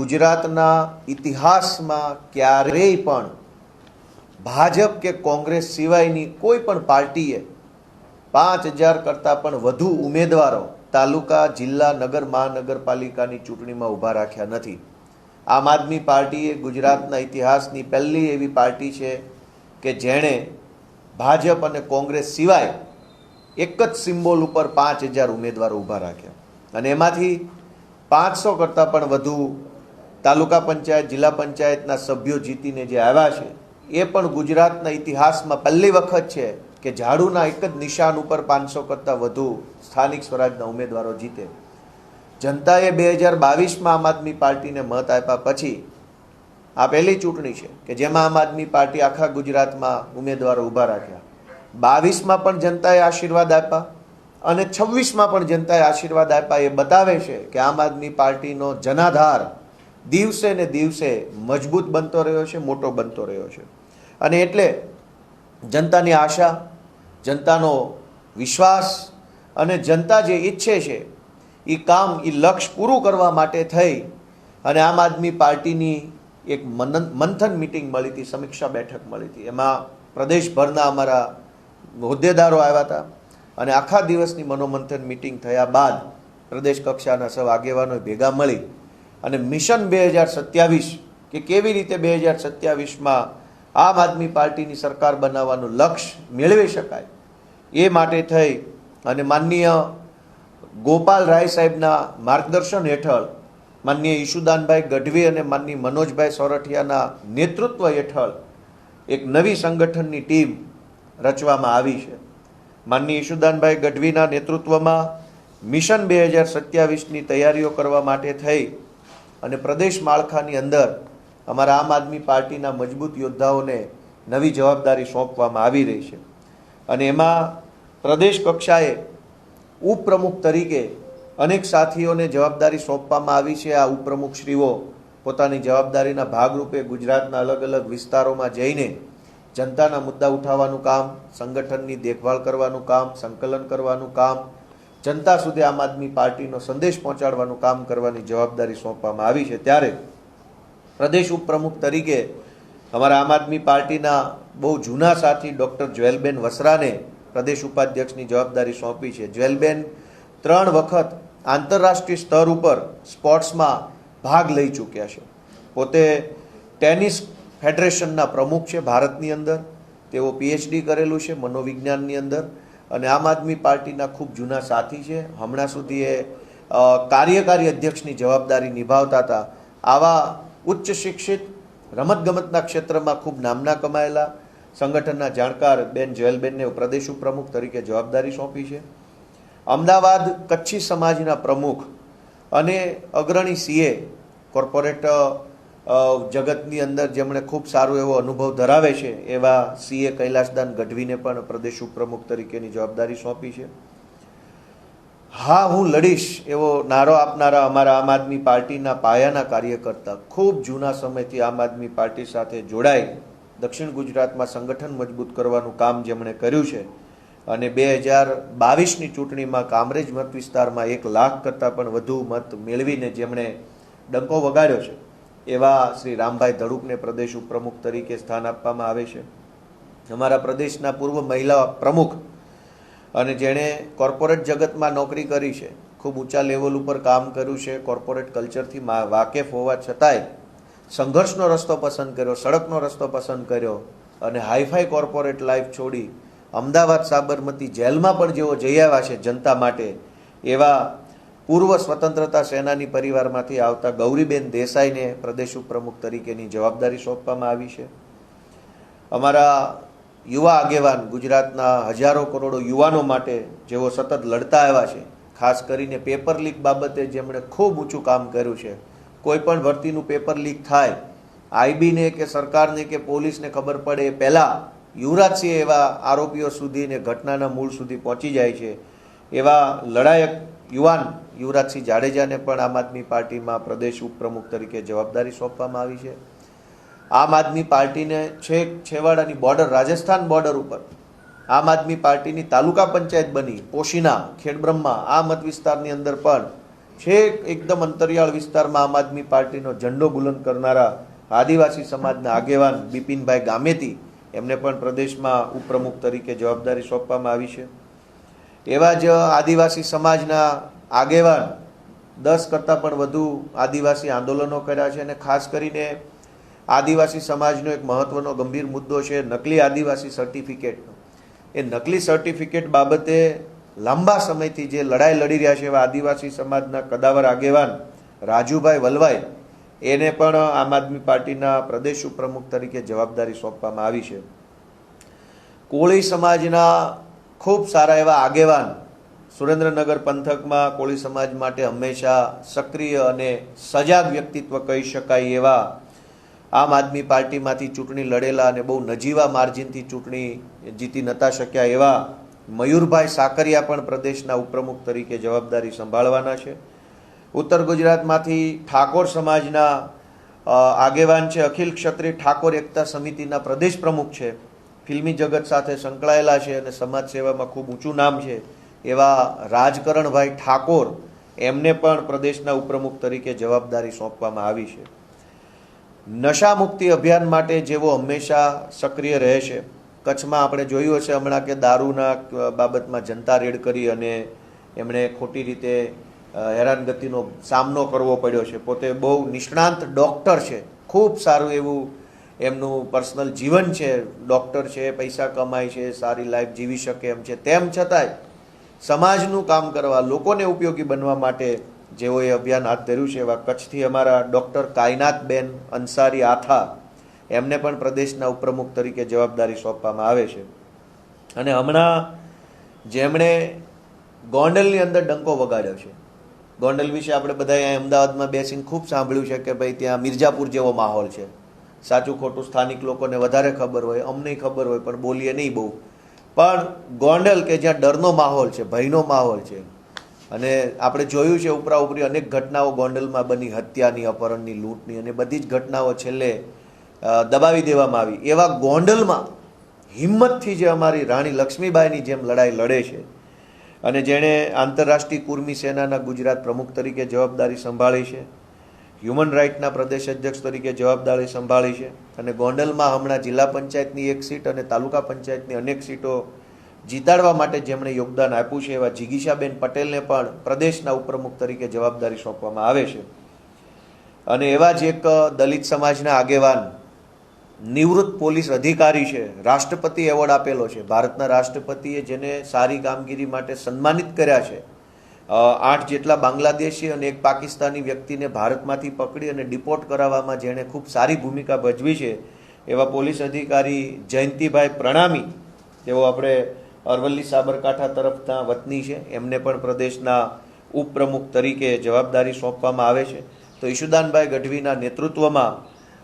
ગુજરાતના ઇતિહાસમાં ક્યારેય પણ ભાજપ કે કોંગ્રેસ સિવાયની કોઈ પણ પાર્ટીએ 5000 કરતાં પણ વધુ ઉમેદવારો તાલુકા, જિલ્લા, નગર, મહાનગરપાલિકાની ચૂંટણીમાં ઊભા રાખ્યા નથી. આમ આદમી પાર્ટી એ ગુજરાતના ઇતિહાસની પહેલી એવી પાર્ટી છે કે જેણે ભાજપ અને કોંગ્રેસ સિવાય એક જ સિમ્બોલ ઉપર 5000 ઉમેદવારો ઊભા રાખ્યા અને એમાંથી 500 કરતાં પણ વધુ તાલુકા પંચાયત, જિલ્લા પંચાયતના સભ્યો જીતીને જે આવ્યા છે એ પણ ગુજરાતના ઇતિહાસમાં પહેલી વખત છે કે ઝાડુના એક જ નિશાન ઉપર 500 કરતાં વધુ સ્થાનિક સ્વરાજના ઉમેદવારો જીતે. જનતાએ 2022માં આમ આદમી પાર્ટીને મત આપ્યા પછી આ પહેલી ચૂંટણી છે કે જેમાં આમ આદમી પાર્ટી આખા ગુજરાતમાં ઉમેદવારો ઊભા રાખ્યા. 22માં પણ જનતાએ આશીર્વાદ આપ્યા અને 26માં પણ જનતાએ આશીર્વાદ આપ્યા. એ બતાવે છે કે આમ આદમી પાર્ટીનો જનાધાર દિવસે ને દિવસે મજબૂત બનતો રહ્યો છે, મોટો બનતો રહ્યો છે. અને એટલે જનતાની આશા, જનતાનો વિશ્વાસ અને જનતા જે ઈચ્છે છે એ કામ, એ લક્ષ્ય પૂરું કરવા માટે થઈ અને આમ આદમી પાર્ટીની એક મંથન મિટિંગ મળી હતી, સમીક્ષા બેઠક મળી હતી. એમાં પ્રદેશભરના અમારા હોદ્દેદારો આવ્યા હતા અને આખા દિવસની મનોમંથન મિટિંગ થયા બાદ પ્રદેશ કક્ષાના સૌ આગેવાનો ભેગા મળી અને મિશન 2027 કે કેવી રીતે 2027માં આમ આદમી પાર્ટીની સરકાર બનાવવાનું લક્ષ્ય મેળવી શકાય એ માટે થઈ અને માનનીય ગોપાલ રાય સાહેબના માર્ગદર્શન હેઠળ, માનનીય ઈશુદાનભાઈ ગઢવી અને માનનીય મનોજભાઈ સોરઠિયાના નેતૃત્વ હેઠળ એક નવી સંગઠનની ટીમ રચવામાં આવી છે. માનનીય ઈશુદાનભાઈ ગઢવીના નેતૃત્વમાં મિશન 2027ની તૈયારીઓ કરવા માટે થઈ અને પ્રદેશ માળખાની અંદર અમારા આમ આદમી પાર્ટીના મજબૂત યોદ્ધાઓને નવી જવાબદારી સોંપવામાં આવી રહી છે. અને એમાં પ્રદેશ કક્ષાએ ઉપપ્રમુખ તરીકે અનેક સાથીઓને જવાબદારી સોંપવામાં આવી છે. આ ઉપપ્રમુખશ્રીઓ પોતાની જવાબદારીના ભાગરૂપે ગુજરાતના અલગ અલગ વિસ્તારોમાં જઈને જનતાના મુદ્દા ઉઠાવવાનું કામ, સંગઠનની દેખભાળ કરવાનું કામ, સંકલન કરવાનું કામ, જનતા સુધી આમ આદમી પાર્ટીનો સંદેશ પહોંચાડવાનું કામ કરવાની જવાબદારી સોંપવામાં આવી છે. ત્યારે પ્રદેશ ઉપપ્રમુખ તરીકે અમારા આમ આદમી પાર્ટીના બહુ જૂના સાથી ડૉક્ટર જ્વેલબેન વસરાને પ્રદેશ ઉપાધ્યક્ષની જવાબદારી સોંપી છે. જ્વેલબેન 3 વખત આંતરરાષ્ટ્રીય સ્તર ઉપર સ્પોર્ટ્સમાં ભાગ લઈ ચૂક્યા છે. પોતે ટેનિસ ફેડરેશનના પ્રમુખ છે ભારતની અંદર. તેઓ PhD કરેલું છે મનોવિજ્ઞાનની અંદર અને આમ આદમી પાર્ટીના ખૂબ જૂના સાથી છે. હમણાં સુધી એ કાર્યકારી અધ્યક્ષની જવાબદારી નિભાવતા હતા. આવા ઉચ્ચ શિક્ષિત, રમતગમતના ક્ષેત્રમાં ખૂબ નામના કમાયેલા સંગઠનના જાણકાર બેન જ્વેલબેનને પ્રદેશ ઉપપ્રમુખ તરીકે જવાબદારી સોંપી છે. અમદાવાદ કચ્છી સમાજના પ્રમુખ અને અગ્રણી CA કોર્પોરેટ જગતની અંદર જેમણે ખૂબ સારો એવો અનુભવ ધરાવે છે એવા CA કૈલાસદાન ગઢવીને પણ પ્રદેશ ઉપપ્રમુખ તરીકેની જવાબદારી સોંપી છે. હા, હું લડીશ એવો નારો આપનારા અમારા આમ આદમી પાર્ટીના પાયાના કાર્યકર્તા, ખૂબ જૂના સમયથી આમ આદમી પાર્ટી સાથે જોડાઈ દક્ષિણ ગુજરાતમાં સંગઠન મજબૂત કરવાનું કામ જેમણે કર્યું છે અને 2022ની ચૂંટણીમાં કામરેજ મત વિસ્તારમાં 1 લાખ કરતાં પણ વધુ મત મેળવીને જેમણે ડંકો વગાડ્યો છે એવા શ્રી રામભાઈ ધડુકને પ્રદેશ ઉપપ્રમુખ તરીકે સ્થાન આપવામાં આવે છે. અમારા પ્રદેશના પૂર્વ મહિલા પ્રમુખ અને જેણે કોર્પોરેટ જગતમાં નોકરી કરી છે, ખૂબ ઊંચા લેવલ ઉપર કામ કર્યું છે, કોર્પોરેટ કલ્ચરથી વાકેફ હોવા છતાંય સંઘર્ષનો રસ્તો પસંદ કર્યો, સડકનો રસ્તો પસંદ કર્યો અને હાઈફાઈ કોર્પોરેટ લાઈફ છોડી અમદાવાદ સાબરમતી જેલમાં પણ જેઓ જઈ આવ્યા છે જનતા માટે, એવા પૂર્વ સ્વતંત્રતા સેનાની પરિવારમાંથી આવતા ગૌરીબેન દેસાઈને પ્રદેશ ઉપપ્રમુખ તરીકેની જવાબદારી સોંપવામાં આવી છે. અમારા યુવા આગેવાન, ગુજરાતના હજારો કરોડો યુવાનો માટે જેઓ સતત લડતા આવ્યા છે, ખાસ કરીને પેપર લીક બાબતે જેમણે ખૂબ ઊંચું કામ કર્યું છે. કોઈ પણ ભરતીનું પેપર લીક થાય, IBને કે સરકારને કે પોલીસને ખબર પડે એ પહેલાં યુવરાજસિંહ એવા આરોપીઓ સુધીને ઘટનાના મૂળ સુધી પહોંચી જાય છે. એવા લડાયક યુવાન યુવરાજસિંહ જાડેજાને પણ આમ આદમી પાર્ટીમાં પ્રદેશ ઉપપ્રમુખ તરીકે જવાબદારી સોંપવામાં આવી છે. આમ આદમી પાર્ટીને છેક છેવાડાની બોર્ડર, રાજસ્થાન બોર્ડર ઉપર આમ આદમી પાર્ટીની તાલુકા પંચાયત બની પોશીના, ખેડબ્રહ્મા, આ મત વિસ્તારની અંદર પણ છેક એકદમ અંતરિયાળ વિસ્તારમાં આમ આદમી પાર્ટીનો ઝંડો બુલંદ કરનારા આદિવાસી સમાજના આગેવાન બિપિનભાઈ ગામેતી, એમને પણ પ્રદેશમાં ઉપપ્રમુખ તરીકે જવાબદારી સોંપવામાં આવી છે. એવા જ આદિવાસી સમાજના આગેવાન 10 કરતાં પણ વધુ આદિવાસી આંદોલનો કર્યા છે. અને ખાસ કરીને આદિવાસી સમાજનો એક મહત્વનો ગંભીર મુદ્દો છે નકલી આદિવાસી સર્ટિફિકેટનો. એ નકલી સર્ટિફિકેટ બાબતે લાંબા સમયથી જે લડાઈ લડી રહ્યા છે એવા આદિવાસી સમાજના કદાવર આગેવાન રાજુભાઈ વલવાઈ, એને પણ આમ આદમી પાર્ટીના પ્રદેશ ઉપપ્રમુખ તરીકે જવાબદારી સોંપવામાં આવી છે. કોળી સમાજના ખૂબ સારા એવા આગેવાન, સુરેન્દ્રનગર પંથકમાં કોળી સમાજ માટે હંમેશા સક્રિય અને સજાગ વ્યક્તિત્વ કહી શકાય એવા આમ આદમી પાર્ટીમાંથી ચૂંટણી લડેલા અને બહુ નજીવા માર્જિનથી ચૂંટણી જીતી નતા શક્યા એવા મયુરભાઈ સાકરિયા પણ પ્રદેશના ઉપપ્રમુખ તરીકે જવાબદારી સંભાળવાના છે. ઉત્તર ગુજરાતમાંથી ઠાકોર સમાજના આગેવાન છે, અખિલ ક્ષત્રિય ઠાકોર એકતા સમિતિના પ્રદેશ પ્રમુખ છે, ફિલ્મી જગત સાથે સંકળાયેલા છે અને સમાજ સેવામાં ખૂબ ઊંચું નામ છે એવા રાજકરણભાઈ ઠાકોર, એમને પણ પ્રદેશના ઉપપ્રમુખ તરીકે જવાબદારી સોંપવામાં આવી છે. નશા મુક્તિ અભિયાન માટે જેવો હંમેશા સક્રિય રહે છે, કચ્છમાં આપણે જોયું હશે હમણાં કે દારૂના બાબતમાં જનતા રેડ કરી અને એમણે ખોટી રીતે હેરાનગતિનો સામનો કરવો પડ્યો છે. પોતે બહુ નિષ્ણાંત ડૉક્ટર છે, ખૂબ સારું એવું એમનું પર્સનલ જીવન છે, ડૉક્ટર છે, પૈસા કમાય છે, સારી લાઈફ જીવી શકે એમ છે. તેમ છતાંય સમાજનું કામ કરવા, લોકોને ઉપયોગી બનવા માટે જેઓએ અભિયાન હાથ ધર્યું છે એવા કચ્છથી અમારા ડૉક્ટર કાયનાતબેન અંસારી આથા, એમને પણ પ્રદેશના ઉપપ્રમુખ તરીકે જવાબદારી સોંપવામાં આવે છે. અને હમણાં જેમણે ગોંડલની અંદર ડંકો વગાડ્યો છે, ગોંડલ વિશે આપણે બધા અહીંયા અમદાવાદમાં બેસીને ખૂબ સાંભળ્યું છે કે ભાઈ ત્યાં મિર્જાપુર જેવો માહોલ છે. સાચું ખોટું સ્થાનિક લોકોને વધારે ખબર હોય, અમને ખબર હોય, પણ બોલીએ નહીં બહુ. પણ ગોંડલ કે જ્યાં ડરનો માહોલ છે, ભયનો માહોલ છે, અને આપણે જોયું છે ઉપરા ઉપરી અનેક ઘટનાઓ ગોંડલમાં બની, હત્યાની, અપહરણની, લૂંટની, અને બધી જ ઘટનાઓ છેલ્લે દબાવી દેવામાં આવી. એવા ગોંડલમાં હિંમતથી જે અમારી રાણી લક્ષ્મીબાઈની જેમ લડાઈ લડે છે અને જેણે આંતરરાષ્ટ્રીય કુર્મી સેનાના ગુજરાત પ્રમુખ તરીકે જવાબદારી સંભાળી છે, હ્યુમન રાઇટના પ્રદેશ અધ્યક્ષ તરીકે જવાબદારી સંભાળી છે, અને ગોંડલમાં હમણાં જિલ્લા પંચાયતની 1 સીટ અને તાલુકા પંચાયતની અનેક સીટો જીતાડવા માટે જેમણે યોગદાન આપ્યું છે એવા જિગીશાબેન પટેલને પણ પ્રદેશના ઉપપ્રમુખ તરીકે જવાબદારી સોંપવામાં આવે છે. અને એવા જ એક દલિત સમાજના આગેવાન, નિવૃત્ત પોલીસ અધિકારી છે, રાષ્ટ્રપતિ એવોર્ડ આપેલો છે, ભારતના રાષ્ટ્રપતિએ જેને સારી કામગીરી માટે સન્માનિત કર્યા છે. 8 જેટલા બાંગ્લાદેશી અને એક પાકિસ્તાની વ્યક્તિને ભારતમાંથી પકડી અને ડિપોર્ટ કરાવવામાં જેણે ખૂબ સારી ભૂમિકા ભજવી છે એવા પોલીસ અધિકારી જયંતિભાઈ પ્રણામી, તેઓ આપણે અરવલ્લી સાબરકાંઠા તરફના વતની છે, એમને પણ પ્રદેશના ઉપપ્રમુખ તરીકે જવાબદારી સોંપવામાં આવે છે. તો ઈશુદાનભાઈ ગઢવીના નેતૃત્વમાં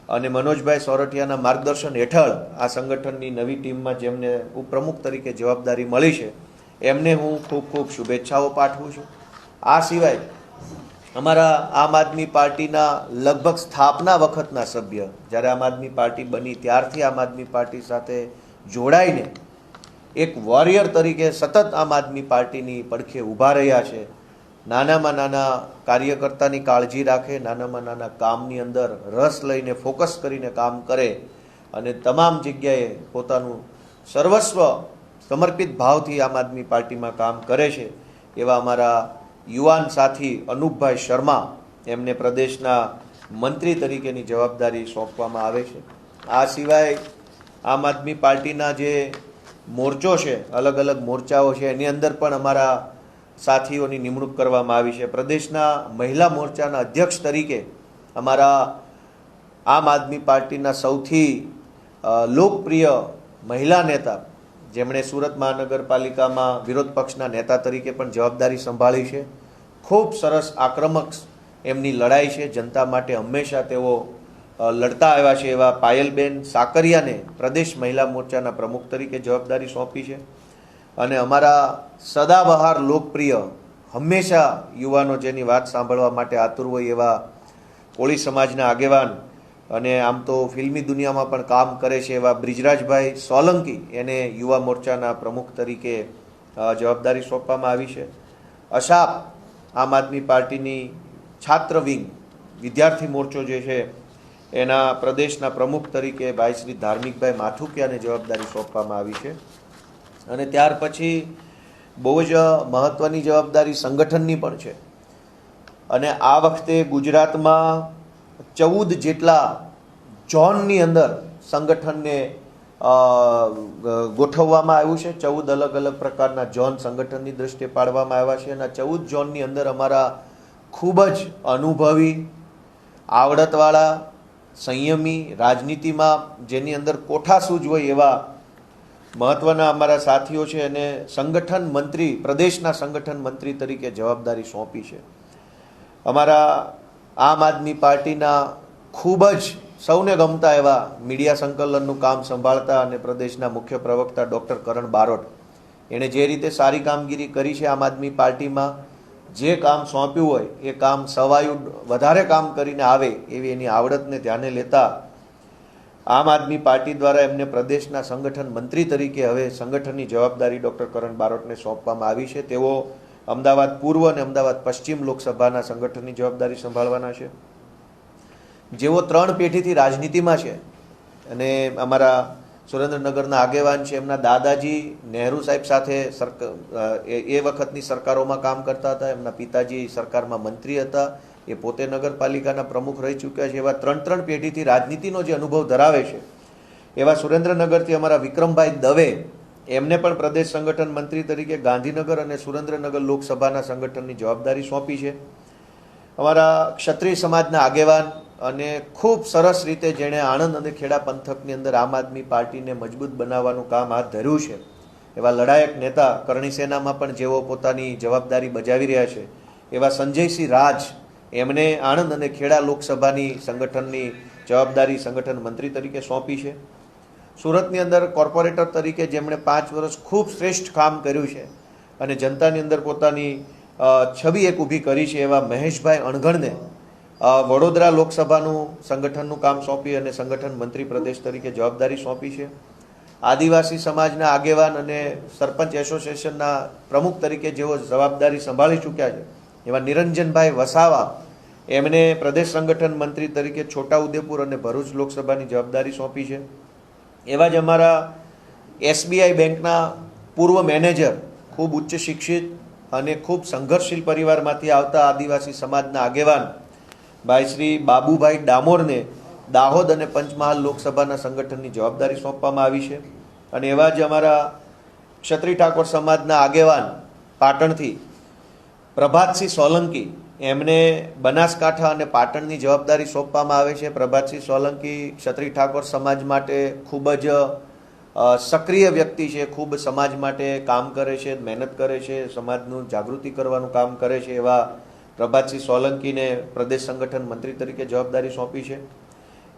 અને મનોજભાઈ સોરઠિયાના માર્ગદર્શન હેઠળ આ સંગઠનની નવી ટીમમાં જેમને ઉપપ્રમુખ તરીકે જવાબદારી મળી છે એમને હું ખૂબ ખૂબ શુભેચ્છાઓ પાઠવું છું. આ સિવાય અમારા આમ આદમી પાર્ટીના લગભગ સ્થાપના વખતના સભ્ય, જ્યારે આમ આદમી પાર્ટી બની ત્યારથી આમ આદમી પાર્ટી સાથે જોડાઈને એક વોરિયર તરીકે સતત આમ આદમી પાર્ટીની પડખે ઊભા રહ્યા છે. નાનામાં નાના કાર્યકર્તાની કાળજી રાખે, નાનામાં નાના કામની અંદર રસ લઈને ફોકસ કરીને કામ કરે અને તમામ જગ્યાએ પોતાનું સર્વસ્વ સમર્પિત ભાવથી આમ આદમી પાર્ટીમાં કામ કરે છે એવા અમારા યુવાન સાથી અનુપભાઈ શર્મા, એમને પ્રદેશના મંત્રી તરીકેની જવાબદારી સોંપવામાં આવે છે. આ સિવાય આમ આદમી પાર્ટીના જે મોરચો છે, અલગ અલગ મોરચાઓ છે, એની અંદર પણ અમારા સાથીઓની નિમણૂક કરવામાં આવી છે. પ્રદેશના મહિલા મોરચાના અધ્યક્ષ તરીકે અમારા આમ આદમી પાર્ટીના સૌથી લોકપ્રિય મહિલા નેતા, જેમણે સુરત મહાનગરપાલિકામાં વિરોધ પક્ષના નેતા તરીકે પણ જવાબદારી સંભાળી છે, ખૂબ સરસ આક્રમક એમની લડાઈ છે, જનતા માટે હંમેશા તેઓ લડતા આવ્યા છે એવા પાયલબેન સાકરિયાને પ્રદેશ મહિલા મોરચાના પ્રમુખ તરીકે જવાબદારી સોંપી છે. અને અમારા સદાબહાર લોકપ્રિય, હંમેશા યુવાનો જેની વાત સાંભળવા માટે આતુર હોય એવા કોળી સમાજના આગેવાન અને આમ તો ફિલ્મી દુનિયામાં પણ કામ કરે છે એવા બ્રિજરાજભાઈ સોલંકી, એને યુવા મોરચાના પ્રમુખ તરીકે જવાબદારી સોંપવામાં આવી છે. અશાપ આમ આદમી પાર્ટીની છાત્ર વિંગ વિદ્યાર્થી મોરચો જે છે એના પ્રદેશના પ્રમુખ તરીકે ભાઈ શ્રી ધાર્મિકભાઈ માથુકિયાને જવાબદારી સોંપવામાં આવી છે. અને ત્યાર પછી બહુ જ મહત્ત્વની જવાબદારી સંગઠનની પણ છે. અને આ વખતે ગુજરાતમાં 14 જેટલા ઝોનની અંદર સંગઠનને ગોઠવવામાં આવ્યું છે. 14 અલગ અલગ પ્રકારના ઝોન સંગઠનની દ્રષ્ટિએ પાડવામાં આવ્યા છે. અને 14 ઝોનની અંદર અમારા ખૂબ જ અનુભવી, આવડતવાળા, સંયમી, રાજનીતિમાં જેની અંદર કોઠાસૂઝ હોય એવા મહત્ત્વના અમારા સાથીઓ છે. અને સંગઠન મંત્રી, પ્રદેશના સંગઠન મંત્રી તરીકે જવાબદારી સોંપી છે. અમારા આમ આદમી પાર્ટીના ખૂબ જ સૌને ગમતા એવા મીડિયા સંકલનનું કામ સંભાળતા અને પ્રદેશના મુખ્ય પ્રવક્તા ડૉક્ટર કરણ બારોટ, એણે જે રીતે સારી કામગીરી કરી છે આમ આદમી પાર્ટીમાં, જે કામ સોંપ્યું હોય એ કામ સવાયું વધારે કામ કરીને આવે એવી એની આવડતને ધ્યાને લેતા આમ આદમી પાર્ટી દ્વારા એમને પ્રદેશના સંગઠન મંત્રી તરીકે હવે સંગઠનની જવાબદારી ડૉક્ટર કરણ બારોટને સોંપવામાં આવી છે. તેઓ અમદાવાદ પૂર્વ અને અમદાવાદ પશ્ચિમ લોકસભાના સંગઠનની જવાબદારી સંભાળવાના છે. જેઓ 3 પેઢીથી રાજનીતિમાં છે અને અમારા સુરેન્દ્રનગરના આગેવાન છે, એમના દાદાજી નહેરુ સાહેબ સાથે એ વખતની સરકારોમાં કામ કરતા હતા. એમના પિતાજી સરકારમાં મંત્રી હતા, એ પોતે નગરપાલિકાના પ્રમુખ રહી ચૂક્યા છે. એવા 3 પેઢીથી રાજનીતિનો જે અનુભવ ધરાવે છે એવા સુરેન્દ્રનગરથી અમારા વિક્રમભાઈ દવે, એમને પણ પ્રદેશ સંગઠન મંત્રી તરીકે ગાંધીનગર અને સુરેન્દ્રનગર લોકસભાના સંગઠનની જવાબદારી સોંપી છે. અમારા ક્ષત્રિય સમાજના આગેવાન અને ખૂબ સરસ રીતે જેણે આણંદ અને ખેડા પંથકની અંદર આમ આદમી પાર્ટીને મજબૂત બનાવવાનું કામ હાથ ધર્યું છે એવા લડાયક નેતા કરણી સેનામાં પણ જેઓ પોતાની જવાબદારી બજાવી રહ્યા છે એવા સંજયસિંહ રાજ, એમણે આણંદ અને ખેડા લોકસભાની સંગઠનની જવાબદારી સંગઠન મંત્રી તરીકે સોંપી છે. સુરતની અંદર કોર્પોરેટર તરીકે જેમણે 5 વર્ષ ખૂબ શ્રેષ્ઠ કામ કર્યું છે અને જનતાની અંદર પોતાની છબી એક ઊભી કરી છે એવા મહેશભાઈ અણઘણને વડોદરા લોકસભાનું સંગઠનનું કામ સોંપી અને સંગઠન મંત્રી પ્રદેશ તરીકે જવાબદારી સોંપી છે. આદિવાસી સમાજના આગેવાન અને સરપંચ એસોસિએશનના પ્રમુખ તરીકે જેઓ જવાબદારી સંભાળી ચૂક્યા છે એવા નિરંજનભાઈ વસાવા, એમને પ્રદેશ સંગઠન મંત્રી તરીકે છોટાઉદેપુર અને ભરૂચ લોકસભાની જવાબદારી સોંપી છે. એવા જ અમારા SBI બેંકના પૂર્વ મેનેજર, ખૂબ ઉચ્ચ શિક્ષિત અને ખૂબ સંઘર્ષશીલ પરિવારમાંથી આવતા આદિવાસી સમાજના આગેવાન ભાઈ શ્રી બાબુભાઈ ડામોરને દાહોદ અને પંચમહાલ લોકસભાના સંગઠનની જવાબદારી સોંપવામાં આવી છે. અને એવા જ અમારા ક્ષત્રિય ઠાકોર સમાજના આગેવાન પાટણથી પ્રભાતસિંહ સોલંકી, એમને બનાસકાંઠા અને પાટણની જવાબદારી સોંપવામાં આવે છે. પ્રભાતસિંહ સોલંકી ક્ષત્રિય ઠાકોર સમાજ માટે ખૂબ જ સક્રિય વ્યક્તિ છે, ખૂબ સમાજ માટે કામ કરે છે, મહેનત કરે છે, સમાજનું જાગૃતિ કરવાનું કામ કરે છે. એવા પ્રભાતસિંહ સોલંકીને પ્રદેશ સંગઠન મંત્રી તરીકે જવાબદારી સોંપી છે.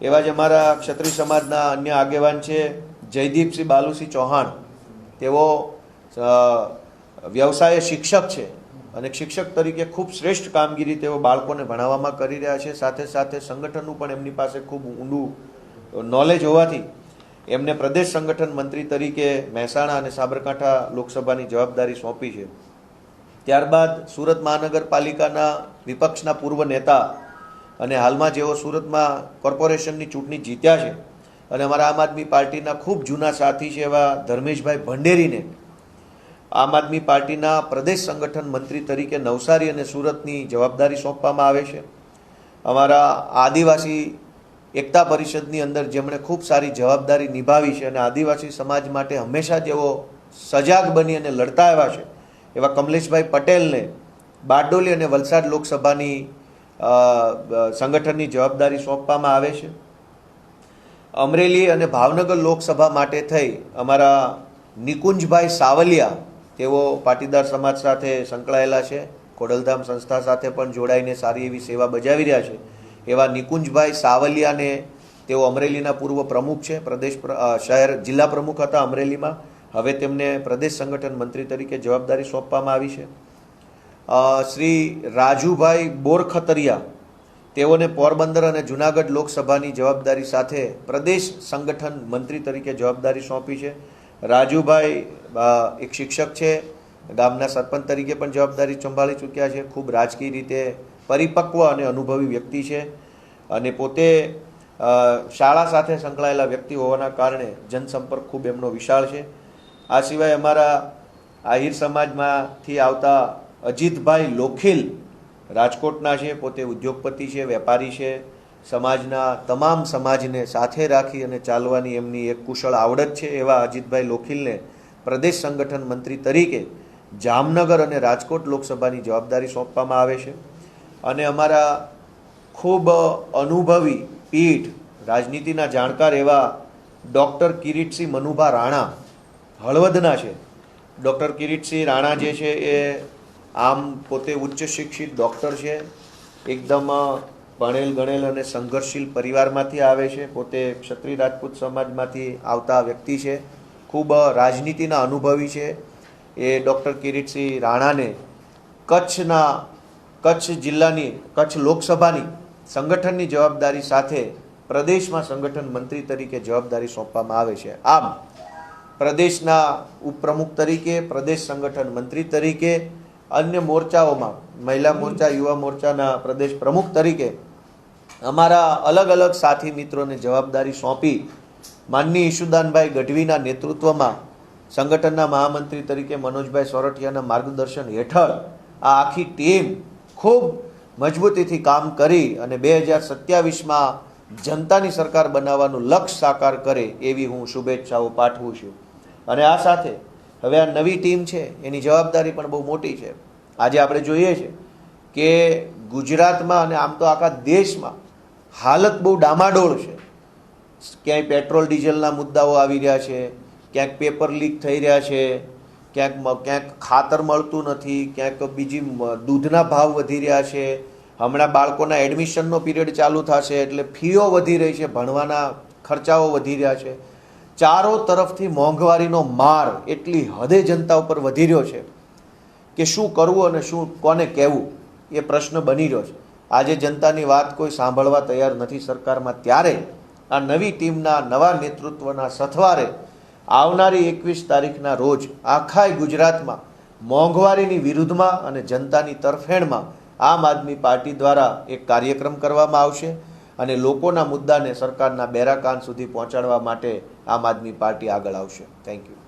એવા જ અમારા ક્ષત્રિય સમાજના અન્ય આગેવાન છે જયદીપસિંહ બાલુસિંહ ચૌહાણ, તેઓ વ્યવસાય શિક્ષક છે અને શિક્ષક તરીકે ખૂબ શ્રેષ્ઠ કામગીરી તેઓ બાળકોને ભણાવવામાં કરી રહ્યા છે. સાથે સાથે સંગઠનનું પણ એમની પાસે ખૂબ ઊંડું નોલેજ હોવાથી એમને પ્રદેશ સંગઠન મંત્રી તરીકે મહેસાણા અને સાબરકાંઠા લોકસભાની જવાબદારી સોંપી છે. ત્યારબાદ સુરત મહાનગરપાલિકાના વિપક્ષના પૂર્વ નેતા અને હાલમાં જેઓ સુરતમાં કોર્પોરેશનની ચૂંટણી જીત્યા છે અને અમારા આમ આદમી પાર્ટીના ખૂબ જૂના સાથી છે એવા ધર્મેશભાઈ ભંડેરીને આમ આદમી પાર્ટીના પ્રદેશ સંગઠન મંત્રી તરીકે નવસારી અને સુરતની જવાબદારી સોંપવામાં આવે છે. અમારા આદિવાસી એકતા પરિષદની અંદર જેમણે ખૂબ સારી જવાબદારી નિભાવી છે અને આદિવાસી સમાજ માટે હંમેશા જેઓ સજાગ બની અને લડતા આવ્યા છે એવા કમલેશભાઈ પટેલને બારડોલી અને વલસાડ લોકસભાની સંગઠનની જવાબદારી સોંપવામાં આવે છે. અમરેલી અને ભાવનગર લોકસભા માટે થઈ અમારા નિકુંજભાઈ સાવલિયા, તેઓ પાટીદાર સમાજ સાથે સંકળાયેલા છે, ખોડલધામ સંસ્થા સાથે પણ જોડાઈને સારી એવી સેવા બજાવી રહ્યા છે. એવા નિકુંજભાઈ સાવલિયાને, તેઓ અમરેલીના પૂર્વ પ્રમુખ છે, પ્રદેશ શહેર જિલ્લા પ્રમુખ હતા અમરેલીમાં, હવે તેમને પ્રદેશ સંગઠન મંત્રી તરીકે જવાબદારી સોંપવામાં આવી છે. શ્રી રાજુભાઈ બોરખતરિયા, તેઓને પોરબંદર અને જુનાગઢ લોકસભાની જવાબદારી સાથે પ્રદેશ સંગઠન મંત્રી તરીકે જવાબદારી સોંપી છે. રાજુભાઈ એક શિક્ષક છે, ગામના સરપંચ તરીકે પણ જવાબદારી સંભાળી ચૂક્યા છે. ખૂબ રાજકીય રીતે પરિપક્વ અને અનુભવી વ્યક્તિ છે અને પોતે શાળા સાથે સંકળાયેલા વ્યક્તિ હોવાના કારણે જનસંપર્ક ખૂબ એમનો વિશાળ છે. આ સિવાય અમારા આહિર સમાજમાંથી આવતા અજીતભાઈ લોખીલ રાજકોટના છે, પોતે ઉદ્યોગપતિ છે, વેપારી છે. સમાજના તમામ સમાજને સાથે રાખી અને ચાલવાની એમની એક કુશળ આવડત છે. એવા અજીતભાઈ લોખીલને પ્રદેશ સંગઠન મંત્રી તરીકે જામનગર અને રાજકોટ લોકસભાની જવાબદારી સોંપવામાં આવે છે. અને અમારા ખૂબ અનુભવી પીઠ રાજનીતિના જાણકાર એવા ડૉક્ટર કિરીટસિંહ મનુભા રાણા હળવદના છે. ડૉક્ટર કિરીટસિંહ રાણા જે છે એ આમ પોતે ઉચ્ચ શિક્ષિત ડૉક્ટર છે, એકદમ ભણેલ ગણેલ અને સંઘર્ષશીલ પરિવારમાંથી આવે છે. પોતે ક્ષત્રિય રાજપૂત સમાજમાંથી આવતા વ્યક્તિ છે, ખૂબ રાજનીતિના અનુભવી છે. એ ડૉક્ટર કિરીટસિંહ રાણાને કચ્છ જિલ્લાની કચ્છ લોકસભાની સંગઠનની જવાબદારી સાથે પ્રદેશમાં સંગઠન મંત્રી તરીકે જવાબદારી સોંપવામાં આવે છે. આમ પ્રદેશના ઉપપ્રમુખ તરીકે, પ્રદેશ સંગઠન મંત્રી તરીકે, અન્ય મોરચાઓમાં મહિલા મોરચા, યુવા મોરચાના પ્રદેશ પ્રમુખ તરીકે અમારા અલગ અલગ સાથી મિત્રોને જવાબદારી સોંપી માનનીય ઈશુદાનભાઈ ગઢવીના નેતૃત્વમાં સંગઠનના મહામંત્રી તરીકે મનોજભાઈ સોરઠિયાના માર્ગદર્શન હેઠળ આ આખી ટીમ ખૂબ મજબૂતીથી કામ કરી અને 2027માં જનતાની સરકાર બનાવવાનું લક્ષ્ય સાકાર કરે એવી હું શુભેચ્છાઓ પાઠવું છું. અને આ સાથે હવે આ નવી ટીમ છે એની જવાબદારી પણ બહુ મોટી છે. આજે આપણે જોઈએ છે કે ગુજરાતમાં અને આમ તો આખા દેશમાં હાલત બહુ ડામાડોળ છે. ક્યાંય પેટ્રોલ ડીઝલના મુદ્દાઓ આવી રહ્યા છે, ક્યાંક પેપર લીક થઈ રહ્યા છે, ક્યાંક ખાતર મળતું નથી, ક્યાંક બીજી દૂધના ભાવ વધી રહ્યા છે. હમણાં બાળકોના એડમિશનનો પીરિયડ ચાલુ થશે એટલે ફીઓ વધી રહી છે, ભણવાના ખર્ચાઓ વધી રહ્યા છે. ચારો તરફથી મોંઘવારીનો માર એટલી હદે જનતા ઉપર વધી રહ્યો છે કે શું કરવું અને શું કોને કહેવું એ પ્રશ્ન બની રહ્યો છે. આજે જનતાની વાત કોઈ સાંભળવા તૈયાર નથી સરકારમાં. ત્યારે આ નવી ટીમના નવા નેતૃત્વના સથવારે આવનારી 21 તારીખના રોજ આખા ગુજરાતમાં મોંઘવારીની વિરુદ્ધમાં અને જનતાની તરફેણમાં આમ આદમી પાર્ટી દ્વારા એક કાર્યક્રમ કરવામાં આવશે અને લોકોના મુદ્દાને સરકારના બેરા કાન સુધી પહોંચાડવા માટે આમ આદમી પાર્ટી આગળ આવશે. Thank you.